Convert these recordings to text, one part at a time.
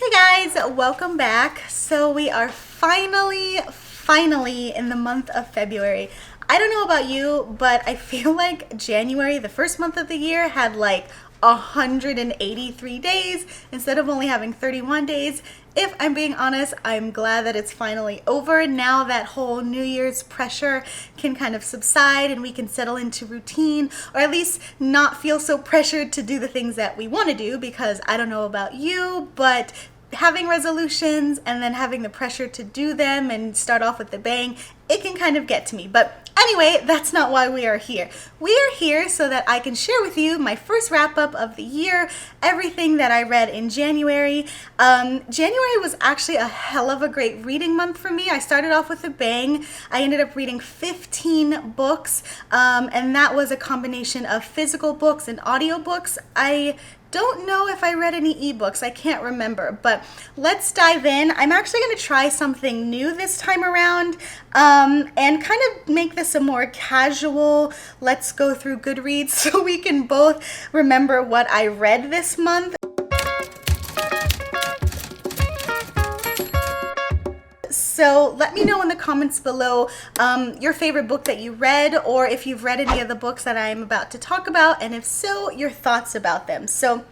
Hey guys, welcome back. So we are finally in the month of February. I don't know about you, but I feel like January, the first month of the year, had like 183 days instead of only having 31 days. If I'm being honest, I'm glad that it's finally over. Now that whole New Year's pressure can kind of subside and we can settle into routine, or at least not feel so pressured to do the things that we want to do, because I don't know about you, but having resolutions and then having the pressure to do them and start off with the bang, it can kind of get to me. But anyway, that's not why we are here. We are here so that I can share with you my first wrap up of the year, everything that I read in January. January was actually a hell of a great reading month for me. I started off with a bang. I ended up reading 15 books, and that was a combination of physical books and audiobooks. I don't know if I read any ebooks. I can't remember, but let's dive in. I'm actually going to try something new this time around, and kind of make this a more casual, let's go through Goodreads so we can both remember what I read this month. So let me know in the comments below your favorite book that you read, or if you've read any of the books that I'm about to talk about, and if so, your thoughts about them. So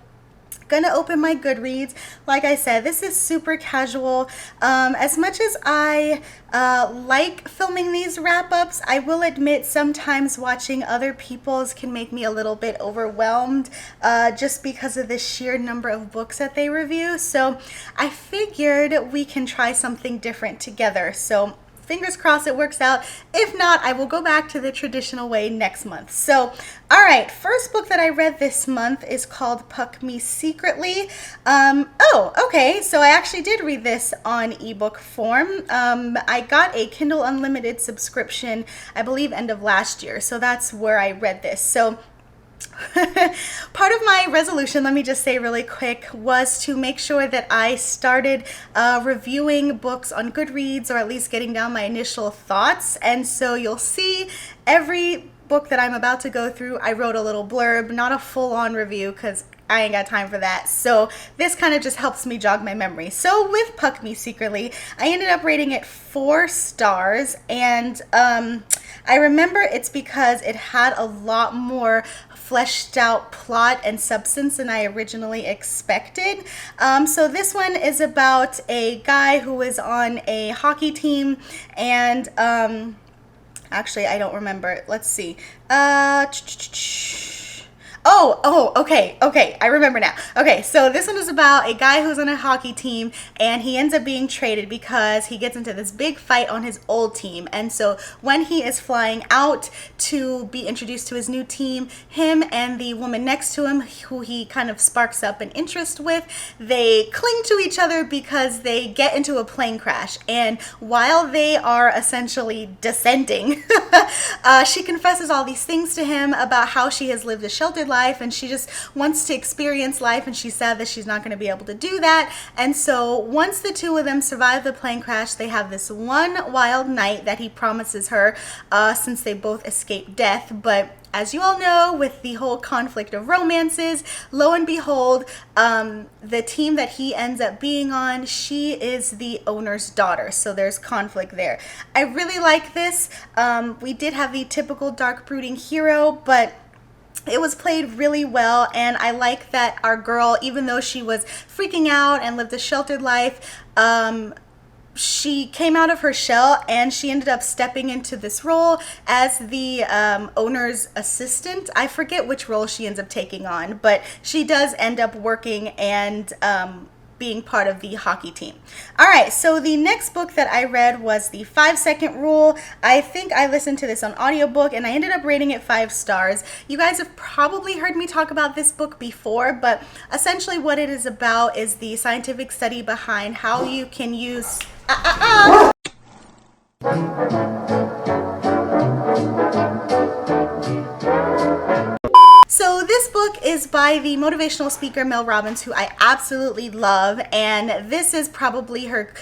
gonna open my Goodreads. Like I said, this is super casual. As much as I like filming these wrap-ups, I will admit sometimes watching other people's can make me a little bit overwhelmed, just because of the sheer number of books that they review. So I figured we can try something different together. So fingers crossed it works out. If not, I will go back to the traditional way next month. So, all right, first book that I read this month is called Puck Me Secretly. Okay, so I actually did read this on ebook form. I got a Kindle Unlimited subscription, I believe end of last year. So that's where I read this. So part of my resolution, let me just say really quick, was to make sure that I started reviewing books on Goodreads, or at least getting down my initial thoughts. And so you'll see every book that I'm about to go through, I wrote a little blurb, not a full-on review because I ain't got time for that. So this kind of just helps me jog my memory. So with Puck Me Secretly, I ended up rating it 4 stars, and I remember it's because it had a lot more fleshed out plot and substance than I originally expected. So this one is about a guy who is on a hockey team, and actually I don't remember. Let's see. Okay, I remember now. Okay, so this one is about a guy who's on a hockey team, and he ends up being traded because he gets into this big fight on his old team. And so when he is flying out to be introduced to his new team, him and the woman next to him, who he kind of sparks up an interest with, they cling to each other because they get into a plane crash. And while they are essentially descending, she confesses all these things to him about how she has lived a sheltered life, and she just wants to experience life, and she's sad that she's not going to be able to do that. And so once the two of them survive the plane crash, they have this one wild night that he promises her, since they both escaped death. But as you all know, with the whole conflict of romances, lo and behold, the team that he ends up being on, she is the owner's daughter. So there's conflict there. I really like this. We did have the typical dark brooding hero, but it was played really well, and I like that our girl, even though she was freaking out and lived a sheltered life, she came out of her shell, and she ended up stepping into this role as the owner's assistant. I forget which role she ends up taking on, but she does end up working and being part of the hockey team. All right, so the next book that I read was The 5-Second Rule. I think I listened to this on audiobook, and I ended up rating it 5 stars. You guys have probably heard me talk about this book before, but essentially what it is about is the scientific study behind how you can use So this book is by the motivational speaker Mel Robbins, who I absolutely love, and this is probably her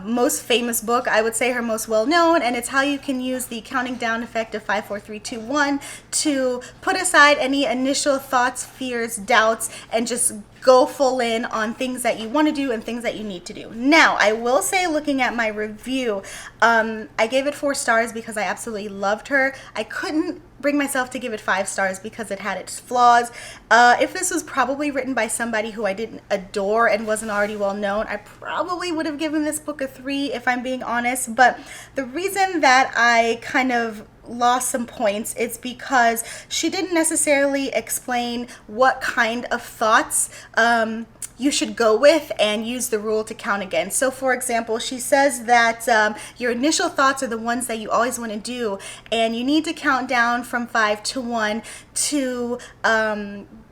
most famous book. I would say her most well-known, and it's how you can use the counting down effect of 5, 4, 3, 2, 1 to put aside any initial thoughts, fears, doubts, and just go full in on things that you want to do and things that you need to do. Now, I will say, looking at my review, I gave it 4 stars because I absolutely loved her. I couldn't bring myself to give it 5 stars because it had its flaws. If this was probably written by somebody who I didn't adore and wasn't already well known, I probably would have given this book a 3 if I'm being honest. But the reason that I kind of lost some points is because she didn't necessarily explain what kind of thoughts you should go with and use the rule to count against. So for example, she says that your initial thoughts are the ones that you always want to do, and you need to count down from 5 to 1 to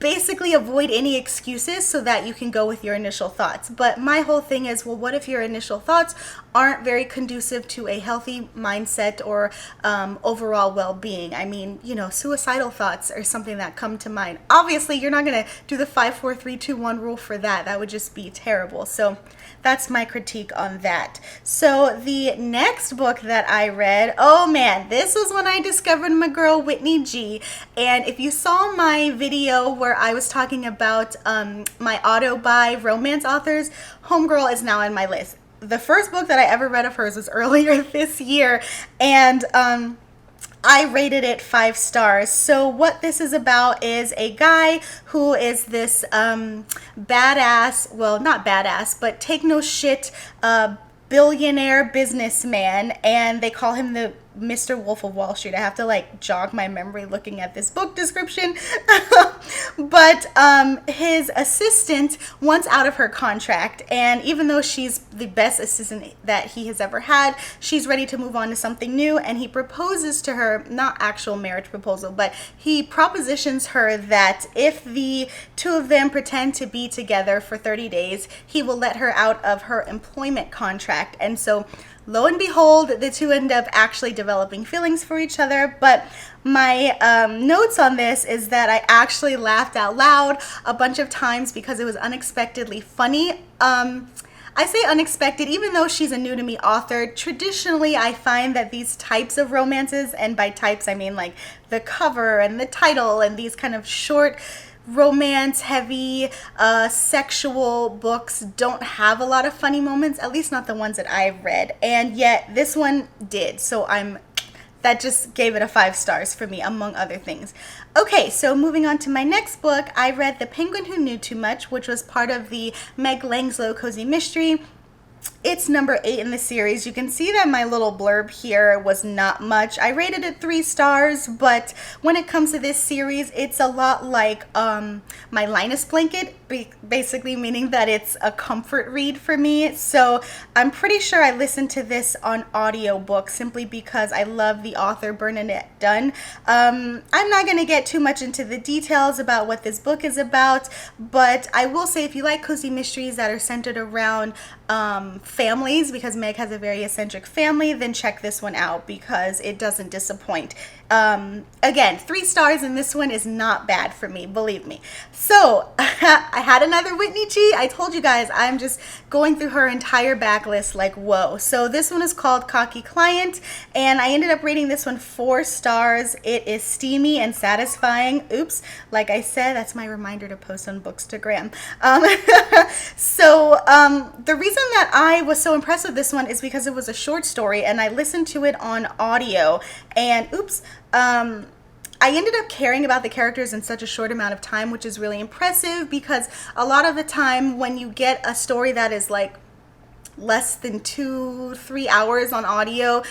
basically avoid any excuses so that you can go with your initial thoughts. But my whole thing is, well, what if your initial thoughts aren't very conducive to a healthy mindset or overall well-being? I mean, you know, suicidal thoughts are something that come to mind. Obviously, you're not going to do the 5, 4, 3, 2, 1 rule for that. That would just be terrible. So that's my critique on that. So the next book that I read, oh man, this was when I discovered my girl Whitney G. And if you saw my video where I was talking about my auto-buy romance authors, Homegirl is now on my list. The first book that I ever read of hers was earlier this year, and I rated it 5 stars. So what this is about is a guy who is this badass, well, not badass, but take no shit billionaire businessman, and they call him the Mr. Wolf of Wall Street. I have to like jog my memory looking at this book description. But his assistant wants out of her contract, and even though she's the best assistant that he has ever had, she's ready to move on to something new, and he proposes to her, not actual marriage proposal, but he propositions her that if the two of them pretend to be together for 30 days, he will let her out of her employment contract. And so lo and behold, the two end up actually developing feelings for each other. But my notes on this is that I actually laughed out loud a bunch of times because it was unexpectedly funny. I say unexpected, even though she's a new to me author. Traditionally, I find that these types of romances, and by types I mean like the cover and the title and these kind of short romance heavy sexual books, don't have a lot of funny moments, at least not the ones that I've read, and yet this one did. So that just gave it a 5 stars for me, among other things. Okay, so moving on to my next book, I read The Penguin Who Knew Too Much, which was part of the Meg Langslow Cozy Mystery. It's number 8 in the series. You can see that my little blurb here was not much. I rated it 3 stars, but when it comes to this series, it's a lot like my Linus blanket, basically meaning that it's a comfort read for me. So I'm pretty sure I listened to this on audiobook simply because I love the author Bernadette Dunn. I'm not going to get too much into the details about what this book is about, but I will say if you like cozy mysteries that are centered around families, because Meg has a very eccentric family, then check this one out because it doesn't disappoint. Again, 3 stars, and this one is not bad for me, believe me. So I had another Whitney G. I told you guys I'm just going through her entire backlist like whoa. So this one is called Cocky Client, and I ended up rating this one 4 stars. It is steamy and satisfying. Oops, like I said, that's my reminder to post on Bookstagram. The reason that I was so impressed with this one is because it was a short story, and I listened to it on audio, and I ended up caring about the characters in such a short amount of time, which is really impressive because a lot of the time when you get a story that is like less than 2-3 hours on audio,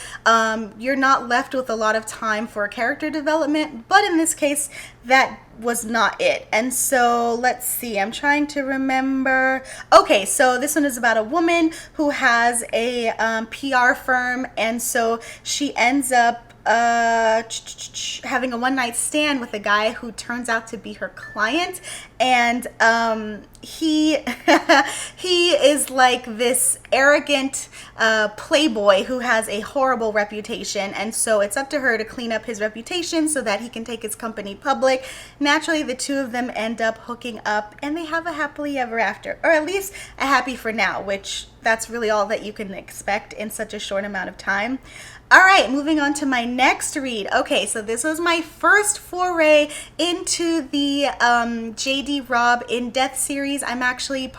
you're not left with a lot of time for character development, but in this case that was not it. And so let's see, I'm trying to remember. Okay, so this one is about a woman who has a PR firm, and so she ends up having a one-night stand with a guy who turns out to be her client, and he is like this arrogant playboy who has a horrible reputation, and so it's up to her to clean up his reputation so that he can take his company public. Naturally, the two of them end up hooking up, and they have a happily ever after, or at least a happy for now, which that's really all that you can expect in such a short amount of time. All right, moving on to my next read. Okay, so this was my first foray into the J.D. Robb In-Depth series. I'm actually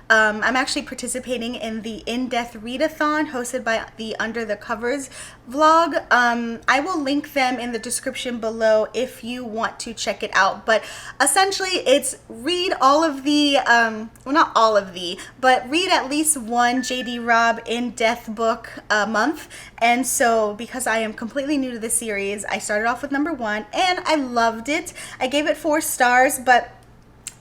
I'm actually participating in the In-Depth Readathon hosted by the Under the Covers vlog. I will link them in the description below if you want to check it out. But essentially, it's read all of the, well, not all of the, but read at least one J.D. Robb In-Depth book a month. And so because I am completely new to the series, I started off with number 1 and I loved it. I gave it 4 stars, but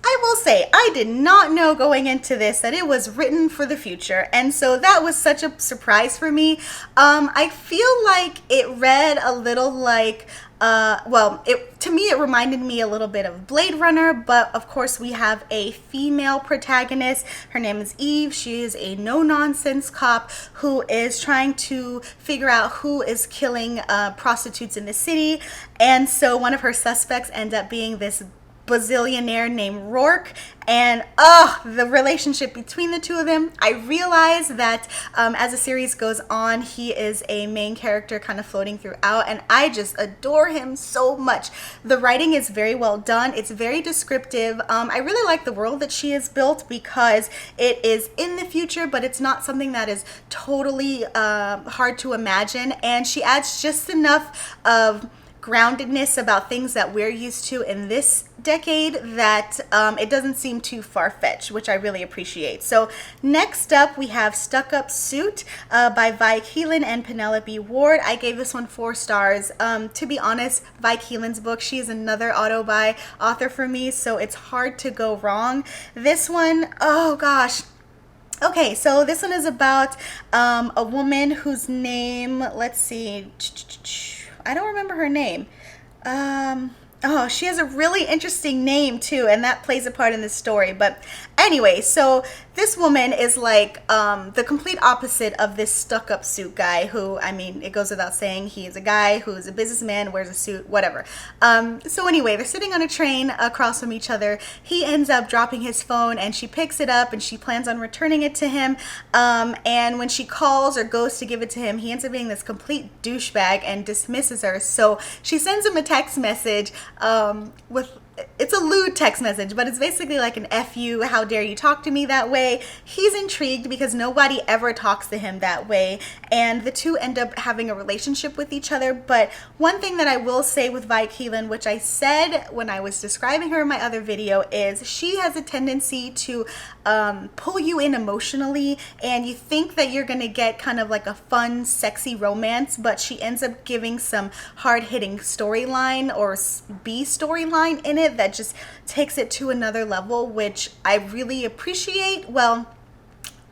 I will say, I did not know going into this that it was written for the future, and so that was such a surprise for me. I feel like it read a little like, to me it reminded me a little bit of Blade Runner, but of course we have a female protagonist. Her name is Eve. She is a no-nonsense cop who is trying to figure out who is killing prostitutes in the city, and so one of her suspects ends up being this bazillionaire named Rourke, and the relationship between the two of them. I realize that as the series goes on, he is a main character kind of floating throughout, and I just adore him so much. The writing is very well done. It's very descriptive. I really like the world that she has built because it is in the future, but it's not something that is totally hard to imagine, and she adds just enough of groundedness about things that we're used to in this decade that it doesn't seem too far-fetched, which I really appreciate. So next up we have Up Soot by Vi Keelan and Penelope Ward. I gave this one 4 stars. To be honest, Vi Keelan's book, she is another auto-buy author for me, so it's hard to go wrong. This one, oh gosh. Okay, so this one is about a woman whose name, let's see, I don't remember her name. She has a really interesting name too, and that plays a part in the story. But anyway, so this woman is like the complete opposite of this stuck-up suit guy who, I mean, it goes without saying, he is a guy who's a businessman, wears a suit, whatever. So anyway, they're sitting on a train across from each other. He ends up dropping his phone, and she picks it up, and she plans on returning it to him. And when she calls or goes to give it to him, he ends up being this complete douchebag and dismisses her. So she sends him a text message it's a lewd text message, but it's basically like an F you, how dare you talk to me that way. He's intrigued because nobody ever talks to him that way, and the two end up having a relationship with each other. But one thing that I will say with Vi Keelan, which I said when I was describing her in my other video, is she has a tendency to pull you in emotionally, and you think that you're gonna get kind of like a fun, sexy romance, but she ends up giving some hard-hitting storyline or B storyline in it that just takes it to another level, which I really appreciate. Well,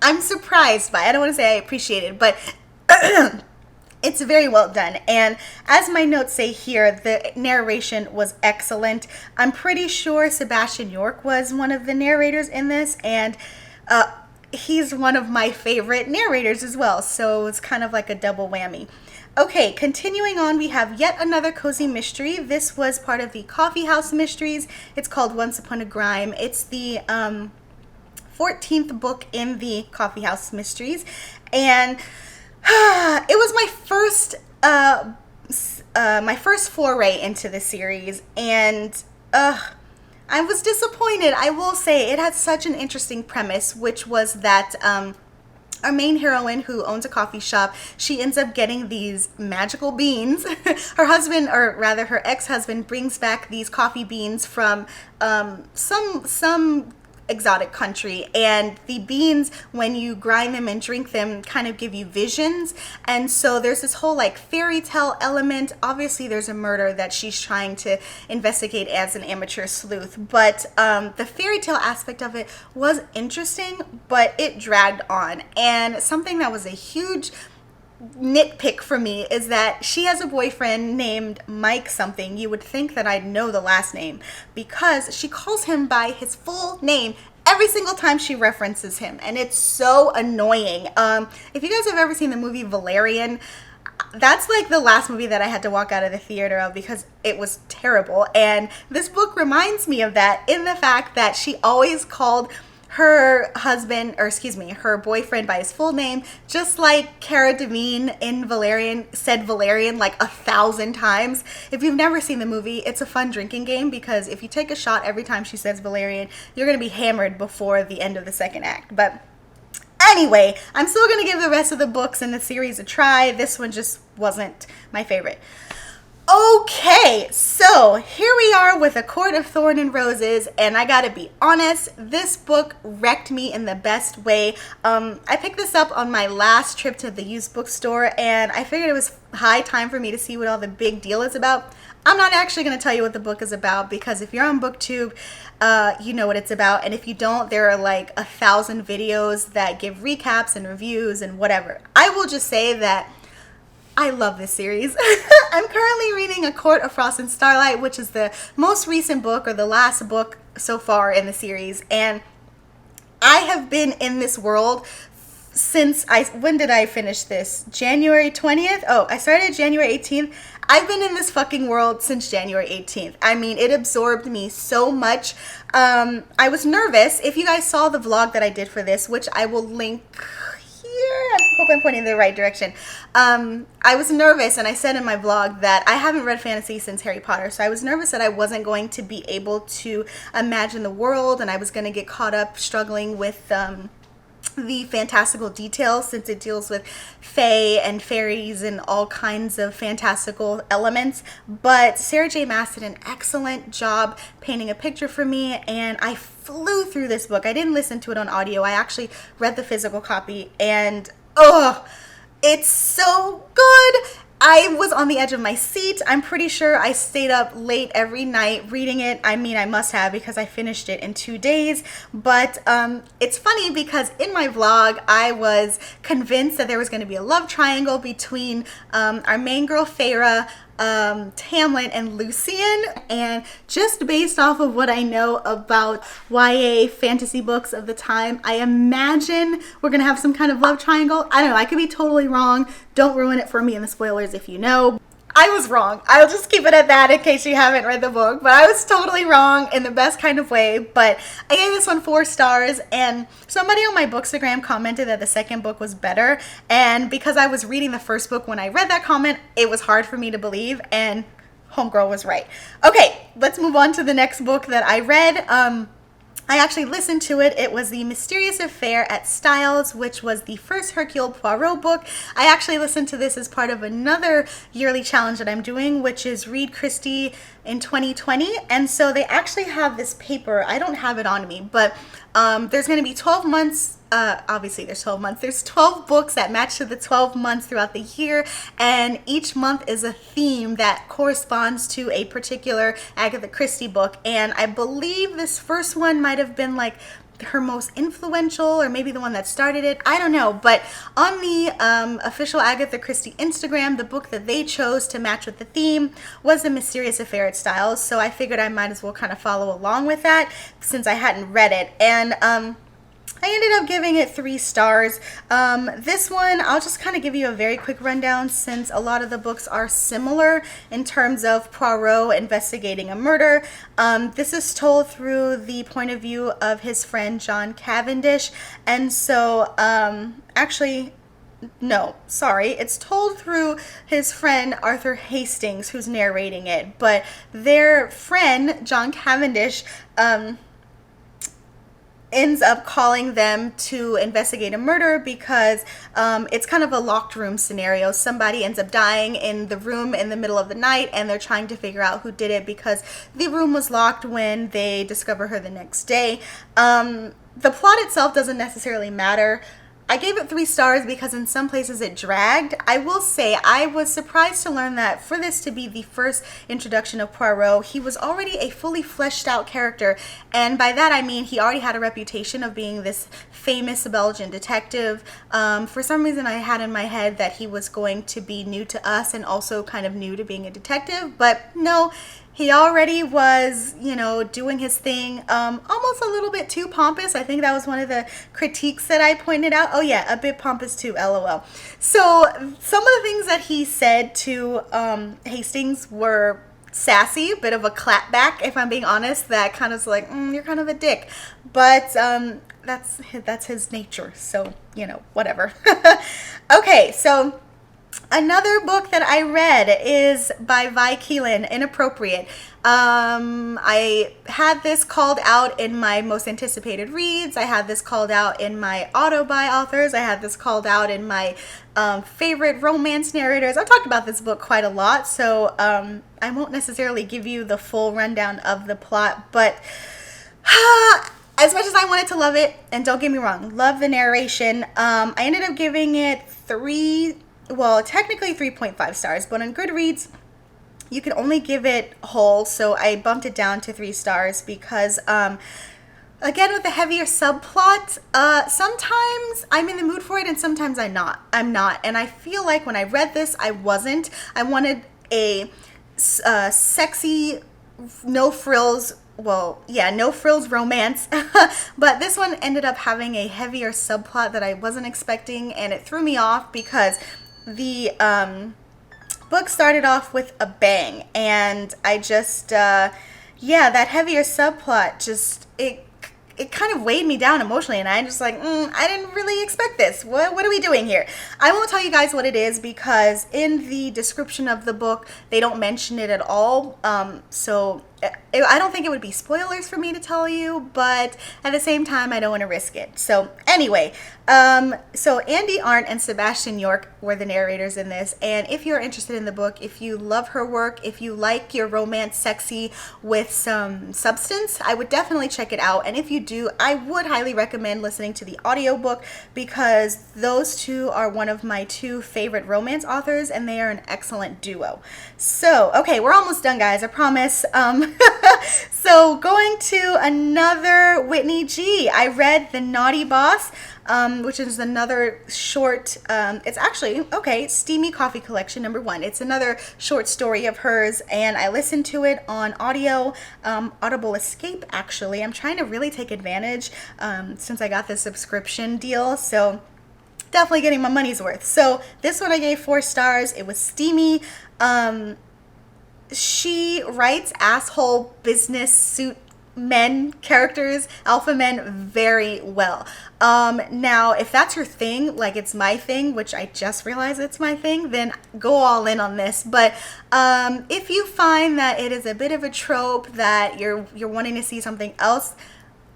I'm surprised by. I don't want to say I appreciate it, but it's very well done. And as my notes say here, the narration was excellent. I'm pretty sure Sebastian York was one of the narrators in this, and he's one of my favorite narrators as well, so it's kind of like a double whammy. Okay, continuing on, we have yet another cozy mystery. This was part of the Coffee House Mysteries. It's called Once Upon a Grime. It's the 14th book in the Coffee House Mysteries, and it was my first foray into the series, and I was disappointed. I will say it had such an interesting premise, which was that our main heroine, who owns a coffee shop, she ends up getting these magical beans. Her husband, or rather her ex-husband, brings back these coffee beans from some exotic country, and the beans, when you grind them and drink them, kind of give you visions. And so there's this whole like fairy tale element. Obviously there's a murder that she's trying to investigate as an amateur sleuth, but the fairy tale aspect of it was interesting, but it dragged on. And something that was a huge nitpick for me is that she has a boyfriend named Mike something. You would think that I'd know the last name, because she calls him by his full name every single time she references him, and it's so annoying. If you guys have ever seen the movie Valerian, that's like the last movie that I had to walk out of the theater of because it was terrible. And this book reminds me of that, in the fact that she always called her husband, or excuse me, her boyfriend by his full name, just like Cara Delevingne in Valerian said Valerian like 1,000 times. If you've never seen the movie, it's a fun drinking game because if you take a shot every time she says Valerian, you're going to be hammered before the end of the second act. But anyway, I'm still going to give the rest of the books in the series a try. This one just wasn't my favorite. Okay, so here we are with A Court of Thorn and Roses, and I gotta be honest, this book wrecked me in the best way. I picked this up on my last trip to the used bookstore, and I figured it was high time for me to see what all the big deal is about. I'm not actually going to tell you what the book is about because if you're on BookTube, you know what it's about, and if you don't, there are like 1,000 videos that give recaps and reviews and whatever. I will just say that I love this series. I'm currently reading A Court of Frost and Starlight, which is the most recent book or the last book so far in the series. And I have been in this world since when did I finish this? January 20th? Oh, I started January 18th. I've been in this fucking world since January 18th. I mean, it absorbed me so much. I was nervous. If you guys saw the vlog that I did for this, which I will link here, I hope I'm pointing in the right direction. I was nervous, and I said in my vlog that I haven't read fantasy since Harry Potter, so I was nervous that I wasn't going to be able to imagine the world, and I was going to get caught up struggling with the fantastical details since it deals with fae and fairies and all kinds of fantastical elements. But Sarah J. Maas did an excellent job painting a picture for me, and I flew through this book. I didn't listen to it on audio. I actually read the physical copy, and it's so good. I was on the edge of my seat. I'm pretty sure I stayed up late every night reading it. I mean, I must have because I finished it in 2 days. But it's funny because in my vlog, I was convinced that there was going to be a love triangle between our main girl, Feyre, Tamlin, and Lucian, and just based off of what I know about YA fantasy books of the time, I imagine we're gonna have some kind of love triangle. I don't know, I could be totally wrong. Don't ruin it for me in the spoilers if you know. I was wrong. I'll just keep it at that in case you haven't read the book, but I was totally wrong in the best kind of way. But I gave this one 4 stars, and somebody on my Bookstagram commented that the second book was better, and because I was reading the first book when I read that comment, it was hard for me to believe, and homegirl was right. Okay, let's move on to the next book that I read. I actually listened to it. It was The Mysterious Affair at Styles, which was the first Hercule Poirot book. I actually listened to this as part of another yearly challenge that I'm doing, which is Read Christie in 2020. And so they actually have this paper. I don't have it on me, but there's going to be 12 months. Obviously there's 12 months. There's 12 books that match to the 12 months throughout the year, and each month is a theme that corresponds to a particular Agatha Christie book. And I believe this first one might have been like her most influential, or maybe the one that started it. I don't know, but on the official Agatha Christie Instagram, the book that they chose to match with the theme was The Mysterious Affair at Styles, so I figured I might as well kind of follow along with that since I hadn't read it. And I ended up giving it 3 stars. This one, I'll just kind of give you a very quick rundown since a lot of the books are similar in terms of Poirot investigating a murder. This is told through the point of view of his friend John Cavendish. And so, actually, no, sorry, it's told through his friend Arthur Hastings, who's narrating it. But their friend, John Cavendish, ends up calling them to investigate a murder because it's kind of a locked room scenario. Somebody ends up dying in the room in the middle of the night, and they're trying to figure out who did it because the room was locked when they discover her the next day. The plot itself doesn't necessarily matter. I gave it 3 stars because in some places it dragged. I will say I was surprised to learn that for this to be the first introduction of Poirot, he was already a fully fleshed out character. And by that I mean he already had a reputation of being this famous Belgian detective. For some reason I had in my head that he was going to be new to us and also kind of new to being a detective. But no, he already was, you know, doing his thing, almost a little bit too pompous. I think that was one of the critiques that I pointed out. Oh yeah, a bit pompous too, LOL. So some of the things that he said to Hastings were sassy, a bit of a clapback, if I'm being honest. That kind of like, you're kind of a dick. But that's his nature. So, whatever. Okay, so another book that I read is by Vi Keelan, Inappropriate. I had this called out in my most anticipated reads. I had this called out in my auto buy authors. I had this called out in my favorite romance narrators. I've talked about this book quite a lot, so I won't necessarily give you the full rundown of the plot, but as much as I wanted to love it, and don't get me wrong, love the narration, I ended up giving it technically 3.5 stars, but on Goodreads, you can only give it whole, so I bumped it down to 3 stars because, again, with the heavier subplot, sometimes I'm in the mood for it and sometimes I'm not. And I feel like when I read this, I wasn't. I wanted a sexy, no frills romance. But this one ended up having a heavier subplot that I wasn't expecting, and it threw me off because the book started off with a bang, and I just that heavier subplot just it kind of weighed me down emotionally, and I just like, I didn't really expect this. What are we doing here? I won't tell you guys what it is because in the description of the book, they don't mention it at all. So I don't think it would be spoilers for me to tell you, but at the same time, I don't want to risk it. So anyway, so Andy Arndt and Sebastian York were the narrators in this, and if you're interested in the book, if you love her work, if you like your romance sexy with some substance, I would definitely check it out. And if you do, I would highly recommend listening to the audiobook because those two are one of my 2 favorite romance authors, and they are an excellent duo. So, okay, we're almost done, guys, I promise. So going to another Whitney G. I read The Naughty Boss, which is another short, it's actually, Steamy Coffee Collection #1. It's another short story of hers, and I listened to it on Audible Escape, actually. I'm trying to really take advantage since I got this subscription deal, so definitely getting my money's worth. So this one I gave 4 stars. It was steamy. She writes asshole business suit men characters, alpha men, very well. Now, if that's your thing, like it's my thing, which I just realized it's my thing, then go all in on this. But if you find that it is a bit of a trope, that you're wanting to see something else,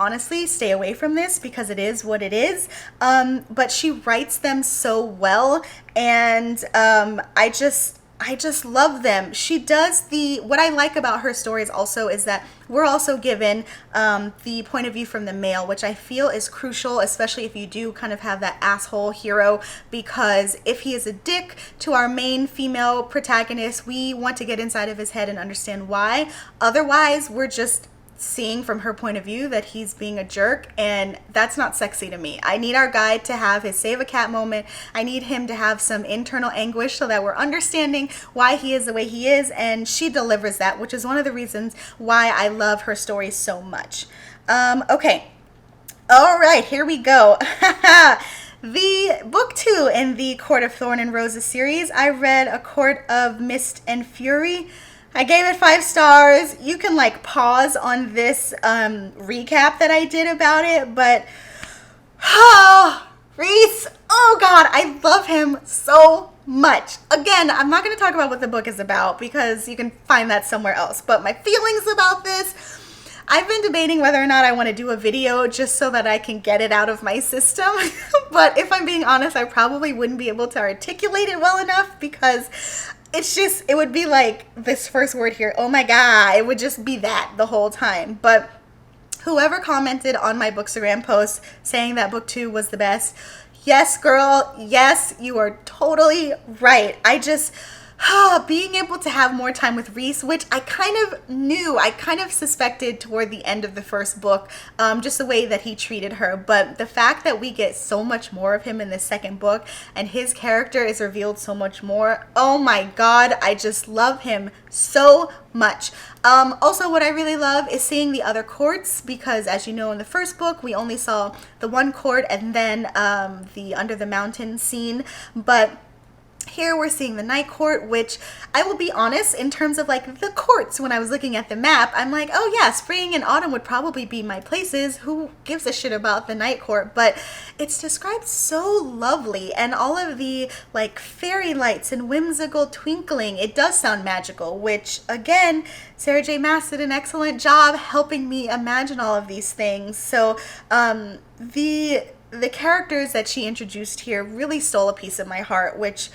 honestly, stay away from this because it is what it is. But she writes them so well, and I just love them. She does what I like about her stories also is that we're also given the point of view from the male, which I feel is crucial, especially if you do kind of have that asshole hero, because if he is a dick to our main female protagonist, we want to get inside of his head and understand why. Otherwise, we're just seeing from her point of view that he's being a jerk, and that's not sexy to me. I need our guy to have his save a cat moment. I need him to have some internal anguish so that we're understanding why he is the way he is, and she delivers that, which is one of the reasons why I love her stories so much. Okay, all right, here we go. The book 2 in the Court of Thorn and Roses series, I read A Court of Mist and Fury. I gave it 5 stars. You can like pause on this recap that I did about it, but Reese, oh God, I love him so much. Again, I'm not going to talk about what the book is about because you can find that somewhere else, but my feelings about this, I've been debating whether or not I want to do a video just so that I can get it out of my system. But if I'm being honest, I probably wouldn't be able to articulate it well enough because it would be like this first word here, oh my God, it would just be that the whole time. But whoever commented on my Bookstagram post saying that book 2 was the best, yes, girl, yes, you are totally right. Being able to have more time with Reese, which I kind of suspected toward the end of the first book, just the way that he treated her. But the fact that we get so much more of him in the second book and his character is revealed so much more, oh my God, I just love him so much. Also, what I really love is seeing the other courts, because as you know, in the first book, we only saw the one court and then the Under the Mountain scene. But Here we're seeing the Night Court, which I will be honest, in terms of like the courts, when I was looking at the map, I'm like, oh yeah, spring and autumn would probably be my places. Who gives a shit about the Night Court? But it's described so lovely, and all of the like fairy lights and whimsical twinkling, it does sound magical, which again, Sarah J. Maas did an excellent job helping me imagine all of these things. So the characters that she introduced here really stole a piece of my heart, which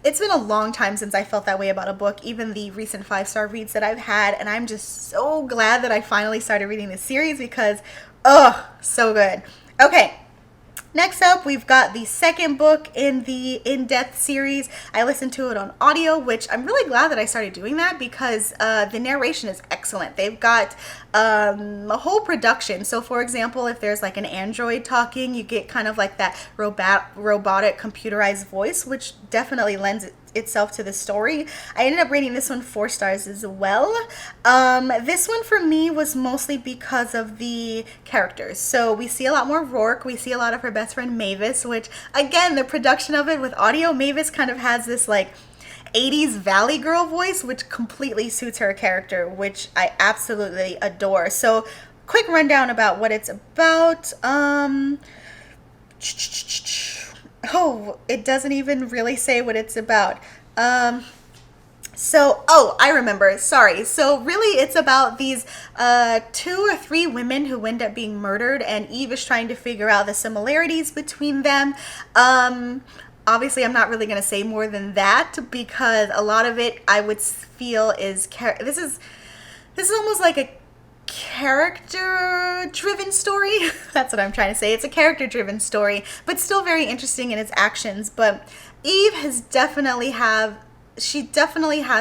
it's been a long time since I felt that way about a book, even the recent 5-star reads that I've had, and I'm just so glad that I finally started reading this series because, oh, so good. Okay. Next up, we've got the second book in the In-Depth series. I listened to it on audio, which I'm really glad that I started doing that because the narration is excellent. They've got a whole production. So for example, if there's like an android talking, you get kind of like that robotic computerized voice, which definitely lends itself to the story. I ended up rating this one 4 stars as well. This one for me was mostly because of the characters. So we see a lot more Rourke. We see a lot of her best friend Mavis, which again, the production of it with audio, Mavis kind of has this like 80s Valley Girl voice, which completely suits her character, which I absolutely adore. So quick rundown about what it's about. Oh, it doesn't even really say what it's about. I remember. Sorry. So really it's about these 2 or 3 women who end up being murdered, and Eve is trying to figure out the similarities between them. Obviously, I'm not really going to say more than that because a lot of it I would feel is this is almost like a character-driven story. That's what I'm trying to say. It's a character-driven story, but still very interesting in its actions. But Eve definitely has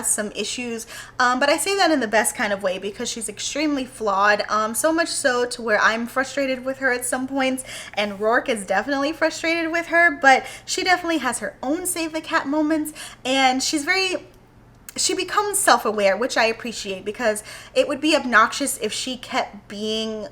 some issues, but I say that in the best kind of way because she's extremely flawed, so much so to where I'm frustrated with her at some points, and Rourke is definitely frustrated with her, but she definitely has her own save the cat moments, and she becomes self-aware, which I appreciate because it would be obnoxious if she kept being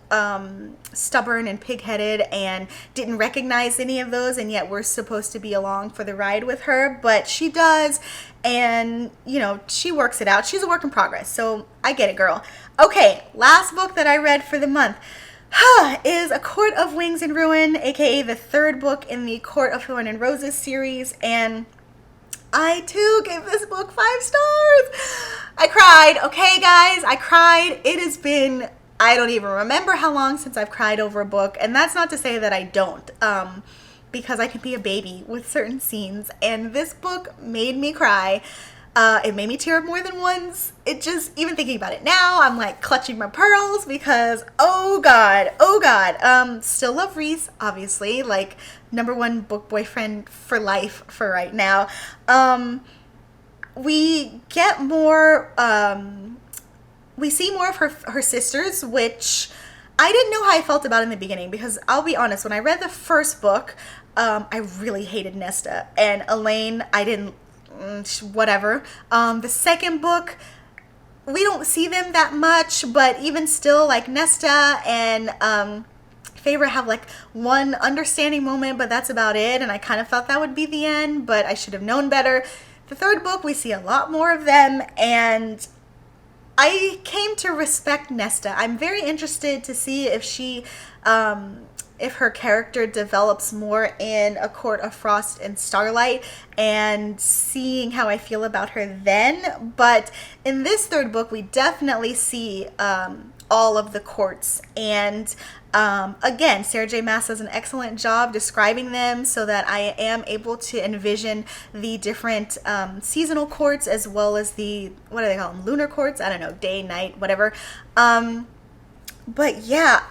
stubborn and pig-headed and didn't recognize any of those, and yet we're supposed to be along for the ride with her, but she does, and you know, she works it out. She's a work in progress, so I get it, girl. Okay, last book that I read for the month is A Court of Wings and Ruin, aka the 3rd book in the Court of Thorn and Roses series, and I too gave this book 5 stars. I cried. Okay, guys, I cried. It has been, I don't even remember how long since I've cried over a book. And that's not to say that I don't, because I can be a baby with certain scenes. And this book made me cry. It made me tear up more than once. It just, even thinking about it now, I'm like clutching my pearls because, oh God. Still love Reese, obviously, like #1 book boyfriend for life for right now. We get more, we see more of her sisters, which I didn't know how I felt about in the beginning because I'll be honest, when I read the first book, I really hated Nesta, and Elaine, I didn't, whatever. The second book, we don't see them that much, but even still, like Nesta and Feyre have like one understanding moment, but that's about it, and I kind of thought that would be the end, but I should have known better. The 3rd book, we see a lot more of them, and I came to respect Nesta. I'm very interested to see if she if her character develops more in A Court of Frost and Starlight, and seeing how I feel about her then. But in this 3rd book, we definitely see all of the courts, and again, Sarah J. Maas does an excellent job describing them so that I am able to envision the different seasonal courts, as well as the, what do they call them, lunar courts? I don't know, day, night, whatever. But yeah,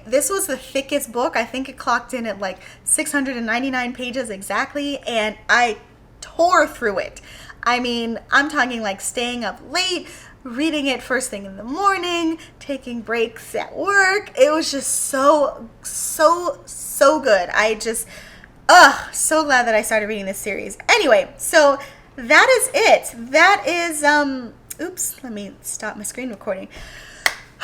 this was the thickest book. I think it clocked in at like 699 pages exactly, and I tore through it. I mean, I'm talking like staying up late, reading it first thing in the morning, taking breaks at work. It was just so good. I just, so glad that I started reading this series. Anyway, so that is it. That is, oops, let me stop my screen recording.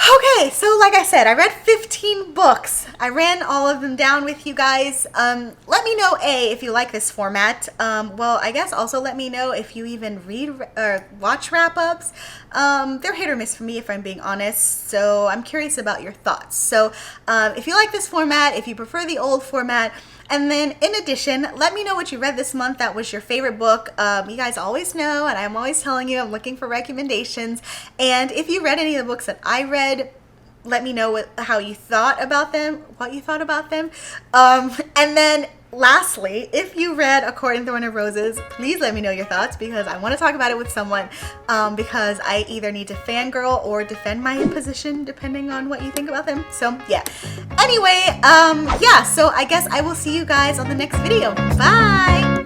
Okay, so like I said, I read 15 books. I ran all of them down with you guys. Let me know, A, if you like this format. Well, I guess also let me know if you even read or watch wrap-ups. They're hit or miss for me, if I'm being honest, so I'm curious about your thoughts. So if you like this format, if you prefer the old format, and then in addition, let me know what you read this month that was your favorite book. You guys always know, and I'm always telling you, I'm looking for recommendations. And if you read any of the books that I read, let me know how you thought about them, what you thought about them. And then lastly, if you read A Court in Thorn and Roses, please let me know your thoughts, because I want to talk about it with someone, because I either need to fangirl or defend my position depending on what you think about them. So yeah. Anyway, yeah, so I guess I will see you guys on the next video. Bye!